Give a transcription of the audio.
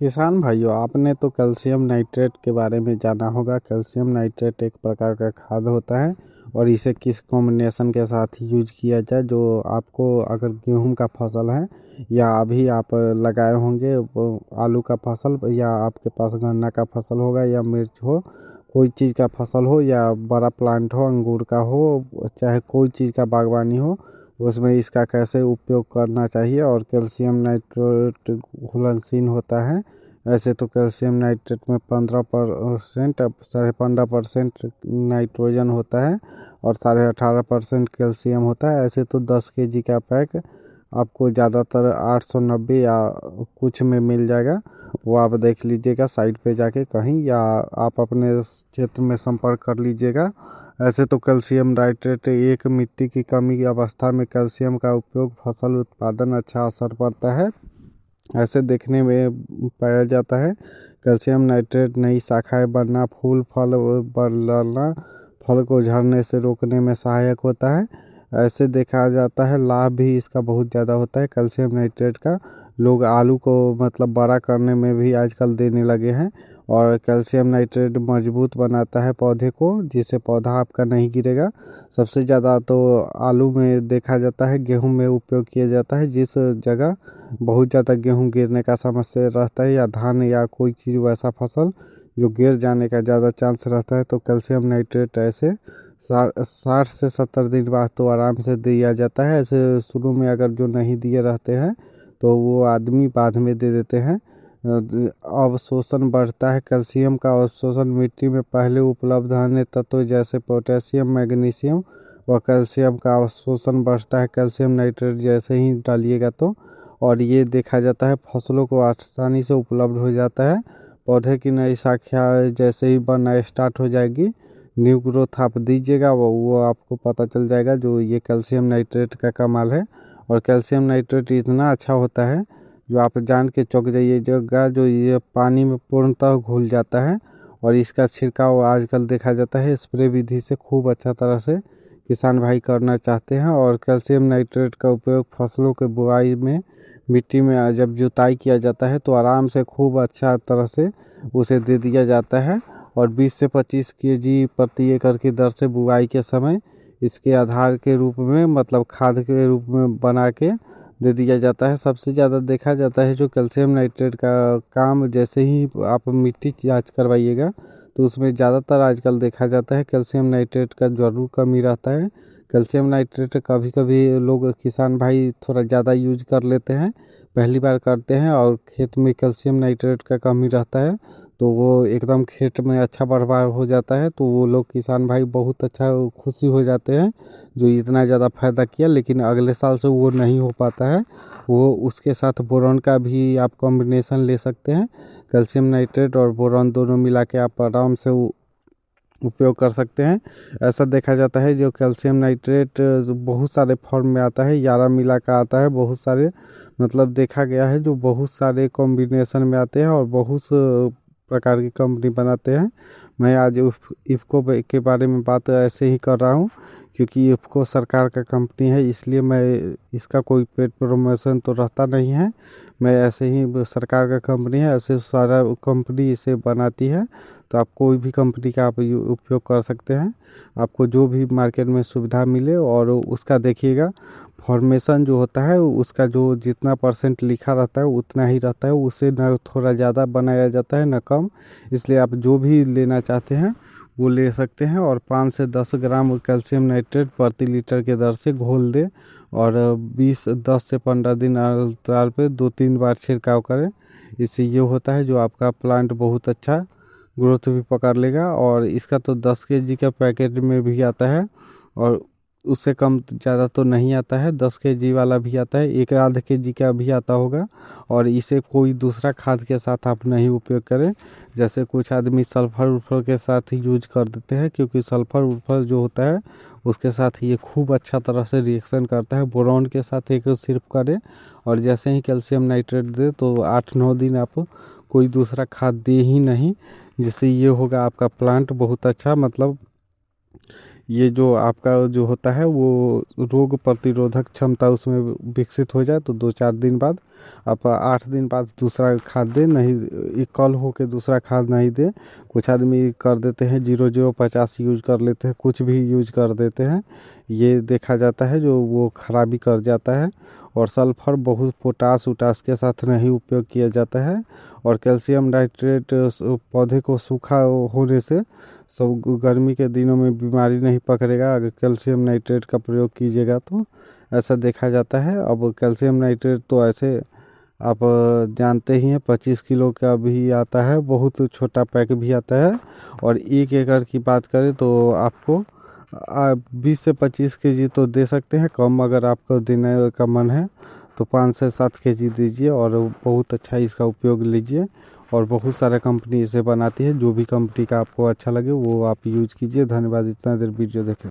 किसान भाइयों, आपने तो कैल्शियम नाइट्रेट के बारे में जाना होगा। कैल्शियम नाइट्रेट एक प्रकार का खाद होता है और इसे किस कॉम्बिनेशन के साथ यूज किया जाए। जो आपको अगर गेहूं का फसल है या अभी आप लगाए होंगे वो आलू का फसल, या आपके पास गन्ना का फसल होगा या मिर्च हो, कोई चीज़ का फसल हो या बड़ा प्लांट हो, अंगूर का हो, चाहे कोई चीज़ का बागवानी हो, उसमें इसका कैसे उपयोग करना चाहिए। और कैल्शियम नाइट्रेट घुलनशील होता है। ऐसे तो कैल्शियम नाइट्रेट में 15% 15.5% नाइट्रोजन होता है और 18.5% कैल्शियम होता है। ऐसे तो 10 kg का पैक आपको ज़्यादातर 890 या कुछ में मिल जाएगा। वो आप देख लीजिएगा साइट पे जाके कहीं, या आप अपने क्षेत्र में संपर्क कर लीजिएगा। ऐसे तो कैल्शियम नाइट्रेट एक मिट्टी की कमी की अवस्था में कैल्शियम का उपयोग फसल उत्पादन अच्छा असर पड़ता है ऐसे देखने में पाया जाता है। कैल्शियम नाइट्रेट नई शाखाएं बनना, फूल फल बढ़ना, फल को झड़ने से रोकने में सहायक होता है। ऐसे देखा जाता है लाभ भी इसका बहुत ज़्यादा होता है कैल्शियम नाइट्रेट का। लोग आलू को मतलब बड़ा करने में भी आजकल देने लगे हैं। और कैल्शियम नाइट्रेट मजबूत बनाता है पौधे को, जिससे पौधा आपका नहीं गिरेगा। सबसे ज़्यादा तो आलू में देखा जाता है, गेहूं में उपयोग किया जाता है। जिस जगह बहुत ज़्यादा गेहूं गिरने का समस्या रहता है, या धान या कोई चीज़ वैसा फसल जो गिर जाने का ज़्यादा चांस रहता है, तो कैल्शियम नाइट्रेट ऐसे 60 से 70 दिन बाद तो आराम से दिया जाता है। ऐसे शुरू में अगर जो नहीं दिए रहते हैं तो वो आदमी बाद में दे देते हैं। अवशोषण बढ़ता है। कैल्शियम का अवशोषण मिट्टी में पहले उपलब्ध अन्य तत्व जैसे पोटेशियम, मैग्नीशियम व कैल्शियम का अवशोषण बढ़ता है कैल्शियम नाइट्रेट जैसे ही डालिएगा तो। और ये देखा जाता है फसलों को आसानी से उपलब्ध हो जाता है। पौधे की नई शाखा जैसे ही बनना स्टार्ट हो जाएगी, न्यू ग्रोथ आप दीजिएगा, वो आपको पता चल जाएगा जो ये कैल्शियम नाइट्रेट का कमाल है। और कैल्शियम नाइट्रेट इतना अच्छा होता है जो आप जान के चौंक जाइएगा, जो ये पानी में पूर्णतः घुल जाता है। और इसका छिड़काव आजकल देखा जाता है स्प्रे विधि से खूब अच्छा तरह से किसान भाई करना चाहते हैं। और कैल्शियम नाइट्रेट का उपयोग फसलों के बुआई में, मिट्टी में जब जुताई किया जाता है तो आराम से खूब अच्छा तरह से उसे दे दिया जाता है। और 20 से 25 kg प्रति एकड़ की दर से बुआई के समय इसके आधार के रूप में, मतलब खाद के रूप में बना के दे दिया जाता है। सबसे ज़्यादा देखा जाता है जो कैल्शियम नाइट्रेट का काम, जैसे ही आप मिट्टी जांच करवाइएगा तो उसमें ज़्यादातर आजकल देखा जाता है कैल्शियम नाइट्रेट का ज़रूर कमी रहता है। कैल्शियम नाइट्रेट कभी कभी लोग किसान भाई थोड़ा ज़्यादा यूज कर लेते हैं, पहली बार करते हैं और खेत में कैल्शियम नाइट्रेट का कमी रहता है, तो वो एकदम खेत में अच्छा बर्बाद हो जाता है। तो वो लोग किसान भाई बहुत अच्छा खुशी हो जाते हैं जो इतना ज़्यादा फ़ायदा किया, लेकिन अगले साल से वो नहीं हो पाता है। वो उसके साथ बोरॉन का भी आप कॉम्बिनेशन ले सकते हैं। कैल्शियम नाइट्रेट और बोरॉन दोनों मिला के आप आराम से उपयोग कर सकते हैं। ऐसा देखा जाता है जो कैल्शियम नाइट्रेट बहुत सारे फॉर्म में आता है, 11 मिला का आता है, बहुत सारे मतलब देखा गया है जो बहुत सारे कॉम्बिनेशन में आते हैं और बहुत प्रकार की कंपनी बनाते हैं। मैं आज इफ़को के बारे में बात ऐसे ही कर रहा हूँ क्योंकि इफ़को सरकार का कंपनी है, इसलिए मैं इसका कोई पेड प्रमोशन तो रहता नहीं है। मैं ऐसे ही, सरकार का कंपनी है, ऐसे सारा कंपनी इसे बनाती है। तो आप कोई भी कंपनी का आप उपयोग कर सकते हैं, आपको जो भी मार्केट में सुविधा मिले। और उसका देखिएगा फॉर्मेशन जो होता है उसका जो जितना परसेंट लिखा रहता है उतना ही रहता है, उससे न थोड़ा ज़्यादा बनाया जाता है न कम। इसलिए आप जो भी लेना चाहते हैं वो ले सकते हैं। और 5 से 10 ग्राम कैल्शियम नाइट्रेट प्रति लीटर के दर से घोल दें और 10 से 15 दिन अंतराल पे 2-3 बार छिड़काव करें। इससे ये होता है जो आपका प्लांट बहुत अच्छा ग्रोथ भी पकड़ लेगा। और इसका तो 10 kg का पैकेट में भी आता है और उससे कम ज़्यादा तो नहीं आता है। 10 kg वाला भी आता है, 1 आध kg का भी आता होगा। और इसे कोई दूसरा खाद के साथ आप नहीं उपयोग करें। जैसे कुछ आदमी सल्फर उल्फर के साथ यूज कर देते हैं, क्योंकि सल्फर उल्फर जो होता है उसके साथ ये खूब अच्छा तरह से रिएक्शन करता है। बोरॉन के साथ एक सिर्फ करें और जैसे ही कैल्शियम नाइट्रेट दे तो 8-9 दिन आप कोई दूसरा खाद दे ही नहीं, जिससे ये होगा आपका प्लांट बहुत अच्छा, मतलब ये जो आपका जो होता है वो रोग प्रतिरोधक क्षमता उसमें विकसित हो जाए, तो 2-4 दिन बाद आप 8 दिन बाद दूसरा खाद दें, नहीं इक्वल हो के दूसरा खाद नहीं दें। कुछ आदमी कर देते हैं 0050 यूज कर लेते हैं, कुछ भी यूज कर देते हैं, ये देखा जाता है जो वो खराबी कर जाता है। और सल्फर बहुत पोटास उटास के साथ नहीं उपयोग किया जाता है। और कैल्शियम नाइट्रेट पौधे को सूखा होने से सब गर्मी के दिनों में बीमारी नहीं पकड़ेगा अगर कैल्शियम नाइट्रेट का प्रयोग कीजिएगा तो, ऐसा देखा जाता है। अब कैल्शियम नाइट्रेट तो ऐसे आप जानते ही हैं 25 किलो का भी आता है, बहुत छोटा पैक भी आता है। और 1 एकड़ की बात करें तो आपको 20 से 25 केजी तो दे सकते हैं, कम अगर आपको देने का मन है तो 5 से 7 केजी दीजिए और बहुत अच्छा इसका उपयोग लीजिए। और बहुत सारा कंपनी इसे बनाती है, जो भी कंपनी का आपको अच्छा लगे वो आप यूज कीजिए। धन्यवाद इतना देर वीडियो देखे।